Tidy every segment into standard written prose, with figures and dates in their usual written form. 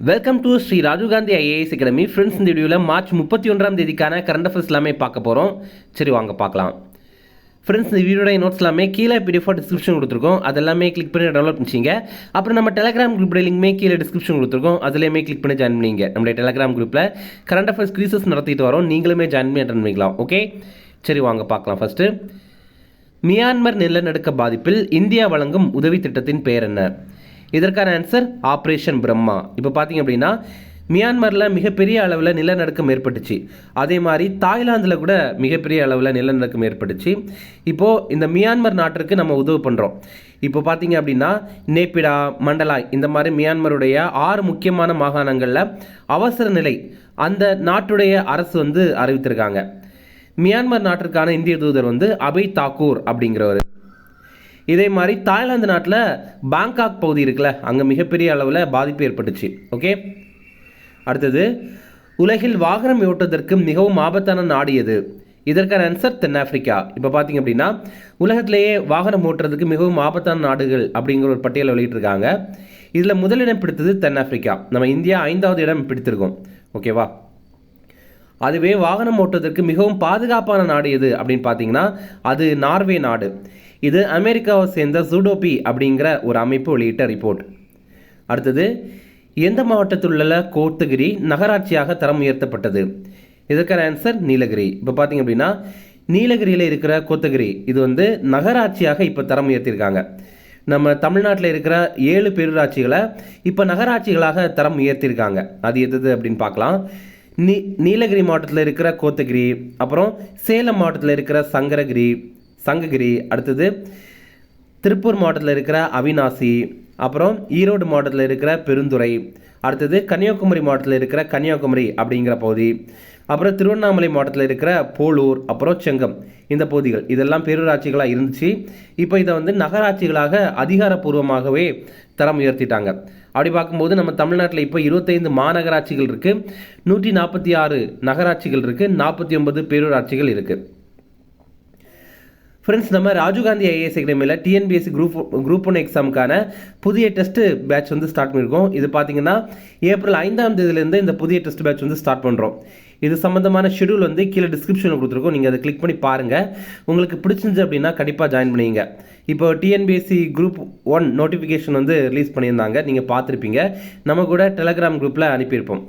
Welcome to Shri Rajiv Gandhi IAS academy. Friends, இந்த வீடியோவில் March 31 தேதிக்கான current affairs எல்லாமே பார்க்க போகிறோம். சரி, வாங்க பார்க்கலாம். ஃப்ரெண்ட்ஸ், இந்த வீடியோட நோட்ஸ் எல்லாமே கீழே பிடிஎஃப் டிஸ்கிரிப்ஷன் கொடுத்துருக்கோம். அதெல்லாமே கிளிக் பண்ணி டவுன்லோட் பண்ணிச்சிங்க. அப்புறம் நம்ம டெலிகிராம் குரூப்போட லிங்க்மே கீழே டிஸ்கிரிப்ஷன் கொடுத்துருக்கோம். அதுலேயுமே கிளிக் பண்ணி ஜாயின் பண்ணிங்க. நம்மளுடைய டெலிகிராம் குரூப்பில் கரண்ட் அஃபேர்ஸ் க்ரீசஸ் நடத்திட்டு வரோம். நீங்களுமே ஜாயின் பண்ணி அட்டன் பண்ணிக்கலாம். ஓகே, சரி வாங்க பார்க்கலாம். ஃபஸ்ட்டு, மியான்மர் நிலநடுக்க பாதிப்பில் இந்தியா வழங்கும் உதவி திட்டத்தின் பெயர் என்ன? இதற்கான ஆன்சர் ஆப்ரேஷன் பிரம்மா. இப்போ பார்த்தீங்க அப்படின்னா மியான்மரில் மிகப்பெரிய அளவில் நிலநடுக்கம் ஏற்பட்டுச்சு. அதே மாதிரி தாய்லாந்தில் கூட மிகப்பெரிய அளவில் நிலநடுக்கம் ஏற்பட்டுச்சு. இப்போது இந்த மியான்மர் நாட்டிற்கு நம்ம உதவி பண்ணுறோம். இப்போ பார்த்தீங்க அப்படின்னா நேபிடா, மண்டலாய், இந்த மாதிரி மியான்மருடைய 6 முக்கியமான மாகாணங்களில் அவசர நிலை அந்த நாட்டுடைய அரசு அறிவித்திருக்காங்க. மியான்மர் நாட்டிற்கான இந்திய தூதர் அபய் தாக்கூர் அப்படிங்கிறவர். இதே மாதிரி தாய்லாந்து நாட்டில் பாங்காக் பகுதி இருக்குல்ல, அங்கே மிகப்பெரிய அளவில் பாதிப்பு ஏற்பட்டுச்சு. ஓகே, அடுத்தது, உலகில் வாகனம் ஓட்டுவதற்கு மிகவும் ஆபத்தான நாடு எது? இதற்கான ஆன்சர் தென்னாப்பிரிக்கா. இப்போ பார்த்தீங்க அப்படின்னா உலகத்திலேயே வாகனம் ஓட்டுறதுக்கு மிகவும் ஆபத்தான நாடுகள் அப்படிங்கிற ஒரு பட்டியலை வெளியிட்டிருக்காங்க. இதில் முதலிடம் பிடித்தது தென்னாப்பிரிக்கா. நம்ம இந்தியா 5வது இடம் பிடித்திருக்கோம். ஓகேவா? அதுவே வாகனம் ஓட்டுவதற்கு மிகவும் பாதுகாப்பான நாடு எது அப்படின்னு பார்த்தீங்கன்னா அது நார்வே நாடு. இது அமெரிக்காவை சேர்ந்த ஜூடோபி அப்படிங்கிற ஒரு அமைப்பு வெளியிட்ட ரிப்போர்ட். அடுத்தது, எந்த மாவட்டத்தில் உள்ள கோத்தகிரி நகராட்சியாக தரம் உயர்த்தப்பட்டது? இதற்கான ஆன்சர் நீலகிரி. இப்போ பார்த்தீங்க அப்படின்னா நீலகிரியில் இருக்கிற கோத்தகிரி இது நகராட்சியாக இப்போ தரம் உயர்த்தியிருக்காங்க. நம்ம தமிழ்நாட்டில் இருக்கிற 7 பேரூராட்சிகளை இப்போ நகராட்சிகளாக தரம் உயர்த்தியிருக்காங்க. அது எது அப்படின்னு பார்க்கலாம். நீலகிரி மாவட்டத்தில் இருக்கிற கோத்தகிரி, அப்புறம் சேலம் மாவட்டத்தில் இருக்கிற சங்ககிரி, அடுத்தது திருப்பூர் மாவட்டத்தில் இருக்கிற அவினாசி, அப்புறம் ஈரோடு மாவட்டத்தில் இருக்கிற பெருந்துறை, அடுத்தது கன்னியாகுமரி மாவட்டத்தில் இருக்கிற கன்னியாகுமரி அப்படிங்கிற பகுதி, அப்புறம் திருவண்ணாமலை மாவட்டத்தில் இருக்கிற போலூர், அப்புறம் செங்கம், இந்த பகுதிகள் இதெல்லாம் பேரூராட்சிகளாக இருந்துச்சு. இப்போ இதை நகராட்சிகளாக அதிகாரப்பூர்வமாகவே தரம் உயர்த்திட்டாங்க. அப்படி பார்க்கும்போது நம்ம தமிழ்நாட்டில் இப்போ 25 மாநகராட்சிகள் இருக்குது, 146 நகராட்சிகள் இருக்குது, 49 பேரூராட்சிகள் இருக்குது. ஃப்ரெண்ட்ஸ், நம்ம ராஜீவ்காந்தி ஐஏஎஸ் அகாடமியில் டிஎன்பிஎஸ்சி குரூப் 1 எக்ஸாமுக்கான புதிய டெஸ்ட் பேட்ச் ஸ்டார்ட் பண்ணியிருக்கோம். இது பார்த்தீங்கன்னா ஏப்ரல் 5ஆம் தேதியிலேருந்து இந்த புதிய டெஸ்ட் பேட்ச் ஸ்டார்ட் பண்ணுறோம். இது சம்மந்தமான ஷெடியூல் கீழே டிஸ்கிரிப்ஷனில் கொடுத்துருக்கோம். நீங்கள் அதை கிளிக் பண்ணி பாருங்கள். உங்களுக்கு பிடிச்சிருந்துச்சு அப்படின்னா கண்டிப்பாக ஜாயின் பண்ணிங்க. இப்போ டிஎன்பிஎஸ்சி குரூப் 1 நோட்டிஃபிகேஷன் ரிலீஸ் பண்ணியிருந்தாங்க, நீங்கள் பார்த்துருப்பீங்க. நம்ம கூட டெலிகிராம் குரூப்பில் அனுப்பியிருப்போம்.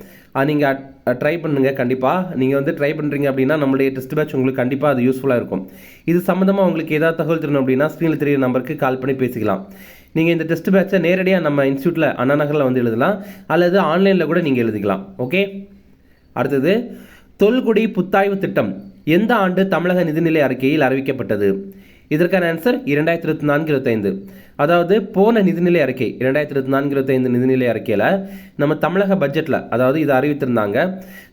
நீங்கள் ட்ரை பண்ணுங்கள். கண்டிப்பாக நீங்கள் ட்ரை பண்ணுறீங்க அப்படின்னா நம்மளுடைய டெஸ்ட் பேட்ச் உங்களுக்கு கண்டிப்பாக அது யூஸ்ஃபுல்லாக இருக்கும். இது சம்மந்தமாக உங்களுக்கு ஏதாவது தகவல் தரணும் அப்படின்னா ஸ்க்ரீனில் தெரியுற நம்பருக்கு கால் பண்ணி பேசிக்கலாம். நீங்கள் இந்த டெஸ்ட் பேட்சை நேரடியாக நம்ம இன்ஸ்டியூட்டில் அண்ணா நகரில் எழுதலாம், அல்லது ஆன்லைனில் கூட நீங்கள் எழுதிக்கலாம். ஓகே, அடுத்தது, தொல்குடி புத்தாய்வு திட்டம் எந்த ஆண்டு தமிழக நிதிநிலை அறிக்கையில் அறிவிக்கப்பட்டது? இதற்கான ஆன்சர் 2024-25. அதாவது போன நிதிநிலை அறிக்கை 2024-25 நிதிநிலை அறிக்கையில் நம்ம தமிழக பட்ஜெட்டில் இதை அறிவித்திருந்தாங்க.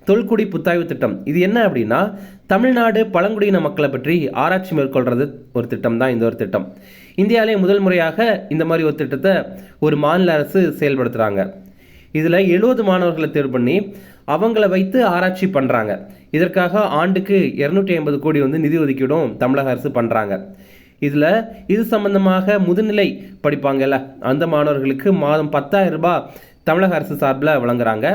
தொல்குடி புத்தாய்வு திட்டம் இது என்ன அப்படின்னா தமிழ்நாடு பழங்குடியின மக்களை பற்றி ஆராய்ச்சி மேற்கொள்றது ஒரு திட்டம் தான். இந்த ஒரு திட்டம் இந்தியாவிலே முதல் முறையாக இந்த மாதிரி ஒரு திட்டத்தை ஒரு மாநில அரசு செயல்படுத்துகிறாங்க. இதில் 70 மாணவர்களை தேர்வு பண்ணி அவங்கள வைத்து ஆராய்ச்சி பண்ணுறாங்க. இதற்காக ஆண்டுக்கு 250 கோடி நிதி ஒதுக்கீடும் தமிழக அரசு பண்ணுறாங்க. இது சம்பந்தமாக முதுநிலை படிப்பாங்கல்ல அந்த மாணவர்களுக்கு மாதம் 10,000 ரூபாய் தமிழக அரசு சார்பில் வழங்குறாங்க.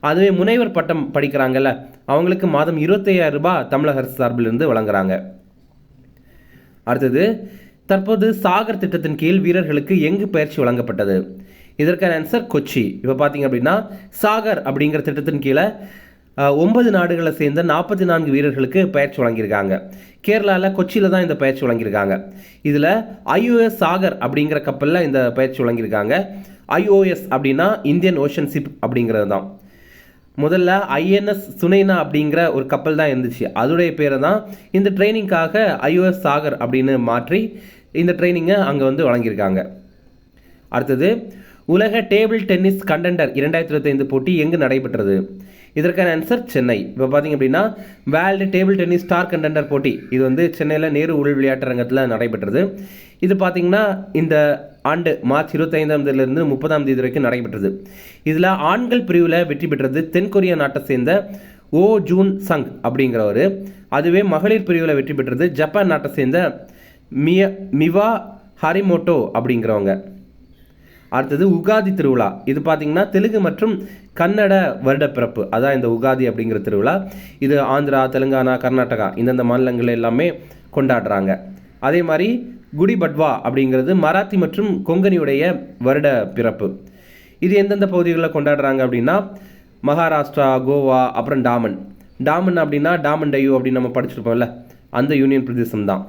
அதுவே முனைவர் பட்டம் படிக்கிறாங்கல்ல அவங்களுக்கு மாதம் 25,000 ரூபாய் தமிழக அரசு சார்பிலிருந்து வழங்குறாங்க. அடுத்தது, தற்போது சாகர் திட்டத்தின் கீழ் வீரர்களுக்கு எங்கு பயிற்சி வழங்கப்பட்டது? இதற்கான ஆன்சர் கொச்சி. இப்போ பார்த்தீங்க அப்படின்னா சாகர் அப்படிங்கிற திட்டத்தின் கீழே 9 நாடுகளை சேர்ந்த 44 வீரர்களுக்கு பயிற்சி வழங்கியிருக்காங்க. கேரளாவில் கொச்சியில் தான் இந்த பயிற்சி வழங்கியிருக்காங்க. இதில் IOS சாகர் அப்படிங்கிற கப்பலில் இந்த பயிற்சி வழங்கியிருக்காங்க. IOS அப்படின்னா இந்தியன் ஓஷன் ஷிப் அப்படிங்கிறது தான். முதல்ல INS சுனைனா அப்படிங்கிற ஒரு கப்பல் தான் இருந்துச்சு. அதோடைய பேரை தான் இந்த ட்ரைனிங்காக IOS சாகர் அப்படின்னு மாற்றி இந்த ட்ரைனிங்கை அங்கே வழங்கியிருக்காங்க. அடுத்தது, உலக டேபிள் டென்னிஸ் கண்டெண்டர் 2025 போட்டி எங்கு நடைபெற்றது? இதற்கான ஆன்சர் சென்னை. இப்போ பார்த்தீங்க அப்படின்னா world table tennis star contender போட்டி இது சென்னையில் நேரு உள் விளையாட்டரங்கத்தில் நடைபெற்றது. இது பார்த்தீங்கன்னா இந்த ஆண்டு மார்ச் 25ஆம் தேதியிலிருந்து 30ஆம் தேதி வரைக்கும் நடைபெற்றது. இதில் ஆண்கள் பிரிவில் வெற்றி பெற்றது தென்கொரியா நாட்டை சேர்ந்த ஓ ஜூன் சங் அப்படிங்கிறவர். அதுவே மகளிர் பிரிவில் வெற்றி பெற்றது ஜப்பான் நாட்டை சேர்ந்த மிவா ஹரிமோட்டோ அப்படிங்கிறவங்க. அடுத்தது உகாதி திருவிழா. இது பார்த்தீங்கன்னா தெலுங்கு மற்றும் கன்னட வருட பிறப்பு, அதான் இந்த உகாதி அப்படிங்கிற திருவிழா. இது ஆந்திரா, தெலுங்கானா, கர்நாடகா இந்தந்த மாநிலங்கள் எல்லாமே கொண்டாடுறாங்க. அதே மாதிரி குடி பட்வா அப்படிங்கிறது மராத்தி மற்றும் கொங்கனியுடைய வருட பிறப்பு. இது எந்தெந்த பகுதிகளில் கொண்டாடுறாங்க அப்படின்னா மகாராஷ்டிரா, கோவா, அப்புறம் டாமன் அப்படின்னா டாமன் டையூ அப்படின்னு நம்ம படிச்சிருப்போம்ல, அந்த யூனியன் பிரதேசம் தான்.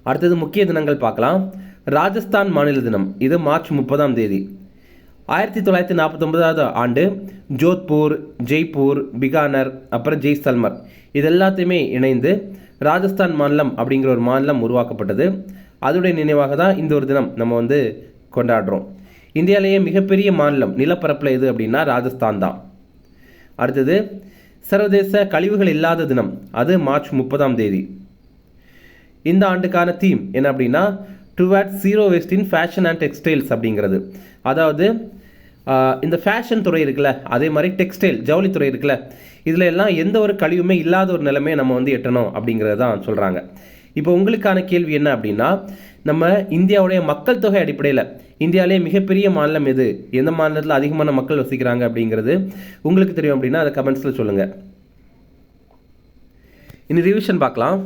அடுத்தது முக்கிய தினங்கள் பார்க்கலாம். ராஜஸ்தான் மாநில தினம், இது மார்ச் 30 1949 ஆண்டு ஜோத்பூர், ஜெய்ப்பூர், பிகானர், அப்புறம் ஜெய்சல்மர் இது எல்லாத்தையுமே இணைந்து ராஜஸ்தான் மாநிலம் அப்படிங்கிற ஒரு மாநிலம் உருவாக்கப்பட்டது. அதோடைய நினைவாக தான் இந்த ஒரு தினம் நம்ம வந்து கொண்டாடுறோம். இந்தியாவிலேயே மிகப்பெரிய மாநிலம் நிலப்பரப்பில் எது அப்படின்னா ராஜஸ்தான் தான். அடுத்தது சர்வதேச கழிவுகள் இல்லாத தினம், அது மார்ச் 30 இந்த ஆண்டுக்கான தீம் என்ன அப்படின்னா towards zero waste in fashion and textiles அப்படிங்கிறது. அதாவது இந்த ஃபேஷன் துறை இருக்குல்ல, அதே மாதிரி டெக்ஸ்டைல் ஜவுளித்துறை இருக்குல்ல, இதில் எல்லாம் எந்த ஒரு கழிவுமே இல்லாத ஒரு நிலைமையை நம்ம வந்து எட்டணும் அப்படிங்கிறது தான் சொல்கிறாங்க. இப்போ உங்களுக்கான கேள்வி என்ன அப்படின்னா, நம்ம இந்தியாவுடைய மக்கள் தொகை அடிப்படையில் இந்தியாவிலே மிகப்பெரிய மாநிலம் எது, எந்த மாநிலத்தில் அதிகமான மக்கள் வசிக்கிறாங்க அப்படிங்கிறது உங்களுக்கு தெரியும் அப்படின்னா அதை கமெண்ட்ஸில் சொல்லுங்கள். இனி ரிவிஷன் பார்க்கலாம்.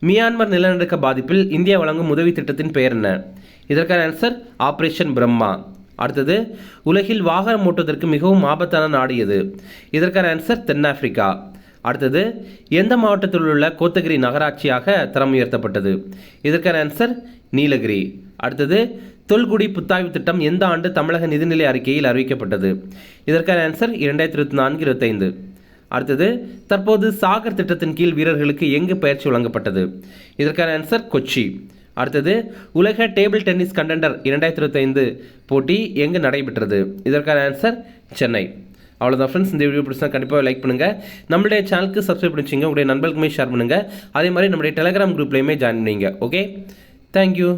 மியான்மர் நிலநடுக்க பாதிப்பில் இந்தியா வழங்கும் உதவி திட்டத்தின் பெயர் என்ன? இதற்கான ஆன்சர் ஆபரேஷன் பிரம்மா. அடுத்தது உலகில் வாகனம் ஓட்டுவதற்கு மிகவும் ஆபத்தான நாடு எது? இதற்கான ஆன்சர் தென்னாப்பிரிக்கா. அடுத்தது எந்த மாவட்டத்தில் உள்ள கோத்தகிரி நகராட்சியாக தரம் உயர்த்தப்பட்டது? இதற்கான ஆன்சர் நீலகிரி. அடுத்தது தொல்குடி புத்தாய்வு திட்டம் எந்த ஆண்டு தமிழக நிதிநிலை அறிக்கையில் அறிவிக்கப்பட்டது? இதற்கான ஆன்சர் 2024-25. அடுத்தது தற்போது சாகர் திட்டத்தின் கீழ் வீரர்களுக்கு எங்கு பயிற்சி வழங்கப்பட்டது? இதற்கான ஆன்சர் கொச்சி. அடுத்தது உலக டேபிள் டென்னிஸ் கண்டெண்டர் 2025 போட்டி எங்கு நடைபெற்றது? இதற்கான ஆன்சர் சென்னை. அவ்வளோதான் ஃப்ரெண்ட்ஸ், இந்த வீடியோ பிடிச்சா கண்டிப்பாக லைக் பண்ணுங்கள். நம்மளுடைய சேனலுக்கு சப்ஸ்கிரைப் பண்ணிச்சிங்க, உங்களுடைய நண்பர்களுக்குமே ஷேர் பண்ணுங்கள். அதே மாதிரி நம்மளுடைய டெலிகிராம் குரூப்லேயுமே ஜாயின் பண்ணிங்க. Okay, thank you.